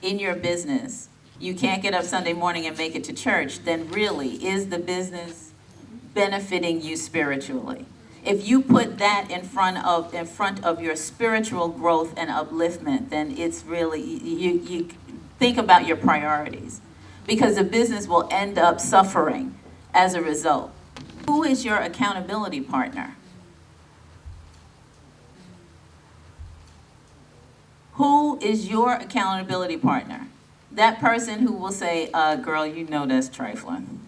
in your business, you can't get up Sunday morning and make it to church, then really, is the business benefiting you spiritually? If you put that in front of your spiritual growth and upliftment, then it's really, you think about your priorities, because the business will end up suffering as a result. Who is your accountability partner? Who is your accountability partner? That person who will say, girl, you know that's trifling.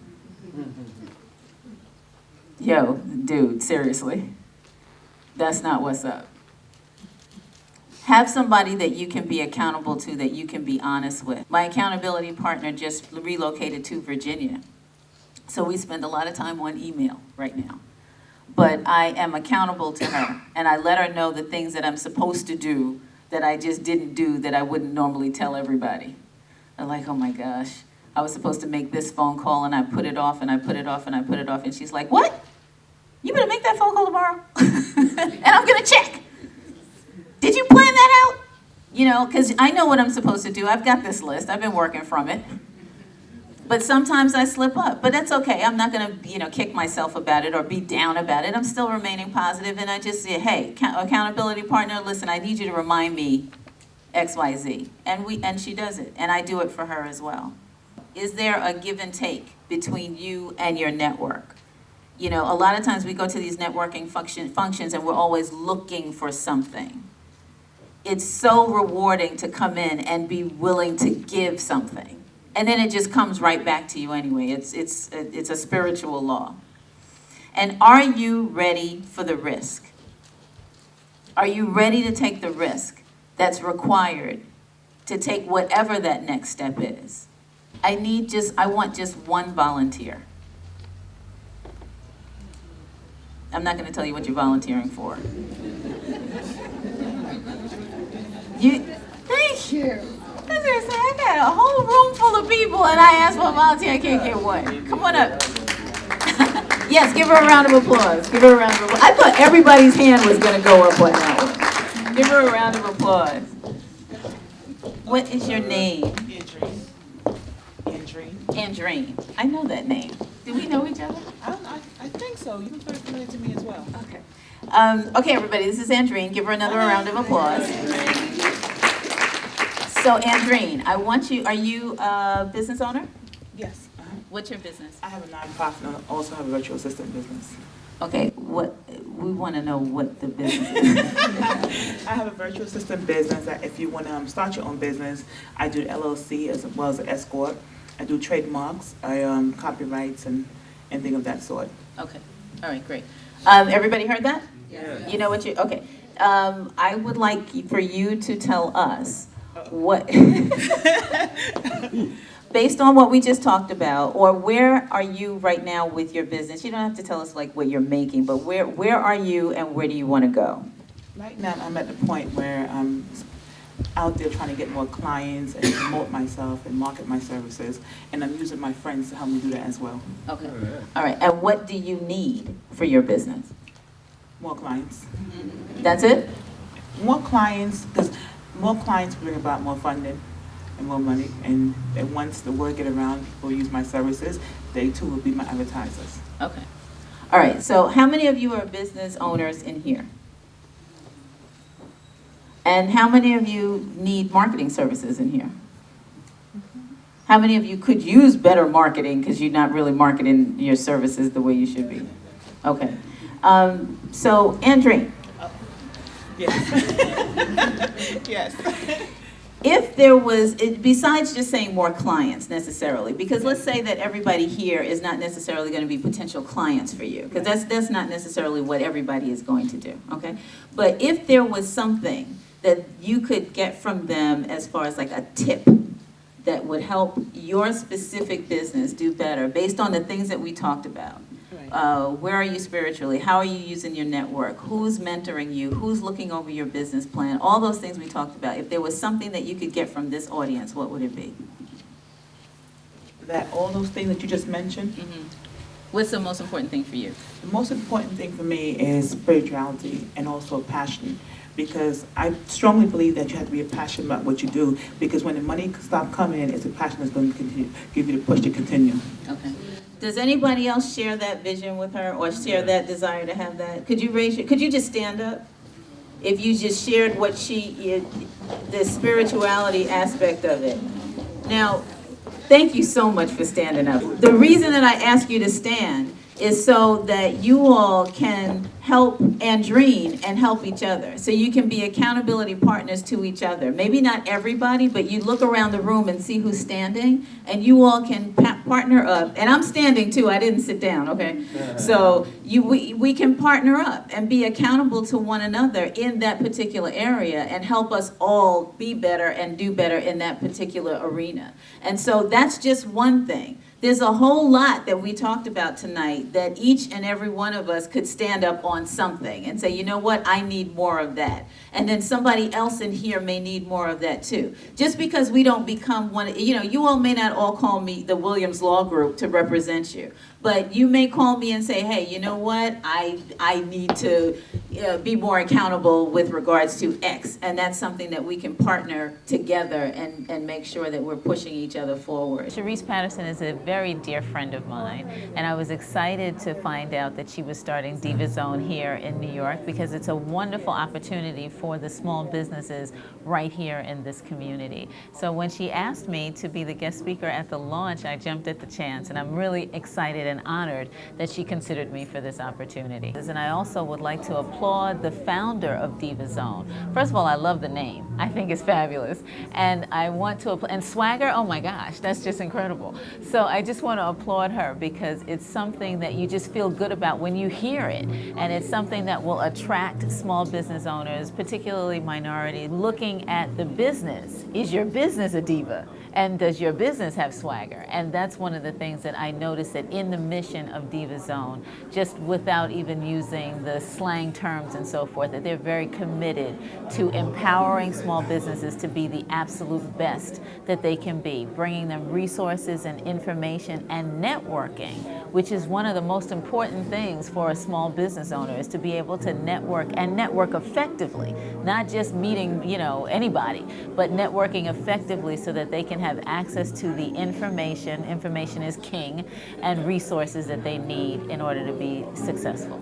Yo, dude, seriously. That's not what's up. Have somebody that you can be accountable to, that you can be honest with. My accountability partner just relocated to Virginia. So we spend a lot of time on email right now. But I am accountable to her, and I let her know the things that I'm supposed to do that I just didn't do, that I wouldn't normally tell everybody. I'm like, oh my gosh, I was supposed to make this phone call, and I put it off, and I put it off, and I put it off, and she's like, what? You better make that phone call tomorrow? And I'm gonna check. Did you plan that out? You know, because I know what I'm supposed to do. I've got this list. I've been working from it. But sometimes I slip up. But that's okay. I'm not going to, kick myself about it or be down about it. I'm still remaining positive, and I just say, hey, accountability partner, listen, I need you to remind me X, Y, Z. And she does it. And I do it for her as well. Is there a give and take between you and your network? You know, a lot of times we go to these networking functions and we're always looking for something. It's so rewarding to come in and be willing to give something. And then it just comes right back to you anyway. It's a spiritual law. And are you ready for the risk? Are you ready to take the risk that's required to take whatever that next step is? I want just one volunteer. I'm not going to tell you what you're volunteering for. Thank you. I was going to say, I got a whole room full of people and I asked for a volunteer, I can't get one. Come on up. Yes, give her a round of applause. Give her a round of applause. I thought everybody's hand was going to go up on that one. Give her a round of applause. What is your name? Andrine. I know that name. Do we know each other? I think so. You've been very familiar to me as well. Okay. Okay, everybody, this is Andrine. Give her another round of applause. So, Andrine, I want you, are you a business owner? Yes. What's your business? I have a nonprofit and I also have a virtual assistant business. Okay, we want to know what the business is. I have a virtual assistant business that if you want to start your own business, I do LLC as well as an S Corp. I do trademarks, copyrights, and anything of that sort. Okay, all right, great. Everybody heard that? Yes. You know what okay. I would like for you to tell us what, based on what we just talked about, or where are you right now with your business? You don't have to tell us like what you're making, but where are you and where do you want to go? Right now, I'm at the point where I'm out there trying to get more clients and promote myself and market my services, and I'm using my friends to help me do that as well. Okay. All right. And what do you need for your business? More clients. That's it? More clients, because more clients bring about more funding and more money, and once the word get around, people use my services, they too will be my advertisers. Okay. All right. So how many of you are business owners in here? And how many of you need marketing services in here? How many of you could use better marketing because you're not really marketing your services the way you should be? Okay. So, Andrine. Yes. Yes. If there was, besides just saying more clients necessarily, because let's say that everybody here is not necessarily going to be potential clients for you, because that's not necessarily what everybody is going to do, okay? But if there was something that you could get from them as far as like a tip that would help your specific business do better based on the things that we talked about. Where are you spiritually? How are you using your network? Who's mentoring you? Who's looking over your business plan? All those things we talked about. If there was something that you could get from this audience, what would it be? That all those things that you just mentioned. Mm-hmm. What's the most important thing for you? The most important thing for me is spirituality and also passion. because I strongly believe that you have to be passionate about what you do, because when the money stops coming in, it's the passion that's going to continue, give you the push to continue. Okay. Does anybody else share that vision with her or share that desire to have that? Could you just stand up? If you just shared what the spirituality aspect of it. Now, thank you so much for standing up. The reason that I ask you to stand is so that you all can help Andreen and help each other. So you can be accountability partners to each other. Maybe not everybody, but you look around the room and see who's standing, and you all can partner up. And I'm standing too, I didn't sit down, okay? So we can partner up and be accountable to one another in that particular area and help us all be better and do better in that particular arena. And so that's just one thing. There's a whole lot that we talked about tonight that each and every one of us could stand up on something and say, you know what, I need more of that. And then somebody else in here may need more of that too. Just because we don't become one, you all may not all call me the Williams Law Group to represent you. But you may call me and say, hey, you know what, I need to be more accountable with regards to X. And that's something that we can partner together and make sure that we're pushing each other forward. Sharice Patterson is a very dear friend of mine. And I was excited to find out that she was starting Diva Zone here in New York, because it's a wonderful opportunity for the small businesses right here in this community. So when she asked me to be the guest speaker at the launch, I jumped at the chance. And I'm really excited and honored that she considered me for this opportunity. And I also would like to applaud the founder of Diva Zone. First of all, I love the name. I think it's fabulous. And I want to and Swagger, oh my gosh, that's just incredible. So I just want to applaud her, because it's something that you just feel good about when you hear it. And it's something that will attract small business owners, particularly minority, looking at the business. Is your business a diva? And does your business have swagger? And that's one of the things that I noticed, that in the mission of Diva Zone, just without even using the slang terms and so forth, that they're very committed to empowering small businesses to be the absolute best that they can be, bringing them resources and information and networking, which is one of the most important things for a small business owner, is to be able to network and network effectively, not just meeting, anybody, but networking effectively so that they can have access to the information is king, and resources that they need in order to be successful.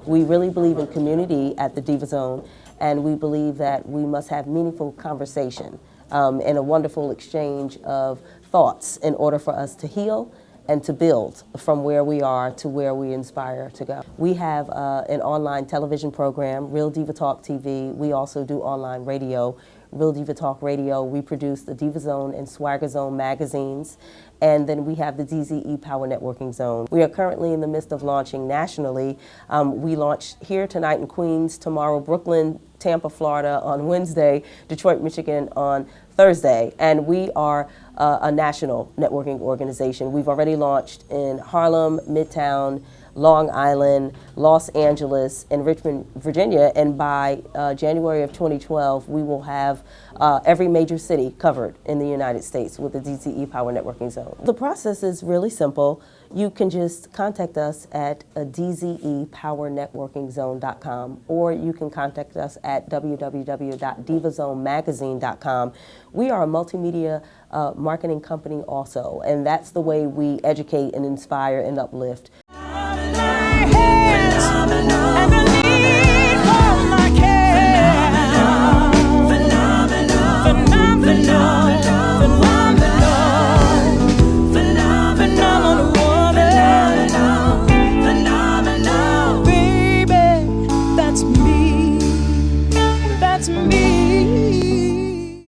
We really believe in community at the Diva Zone, and we believe that we must have meaningful conversation and a wonderful exchange of thoughts in order for us to heal and to build from where we are to where we inspire to go. We have an online television program, Real Diva Talk TV. We also do online radio, Real Diva Talk Radio. We produce the Diva Zone and Swagger Zone magazines. And then we have the DZE Power Networking Zone. We are currently in the midst of launching nationally. We launch here tonight in Queens, tomorrow Brooklyn, Tampa, Florida on Wednesday, Detroit, Michigan on Thursday. And we are a national networking organization. We've already launched in Harlem, Midtown, Long Island, Los Angeles, and Richmond, Virginia, and by January of 2012, we will have every major city covered in the United States with the DZE Power Networking Zone. The process is really simple. You can just contact us at dzepowernetworkingzone.com, or you can contact us at www.divazonemagazine.com. We are a multimedia marketing company also, and that's the way we educate and inspire and uplift.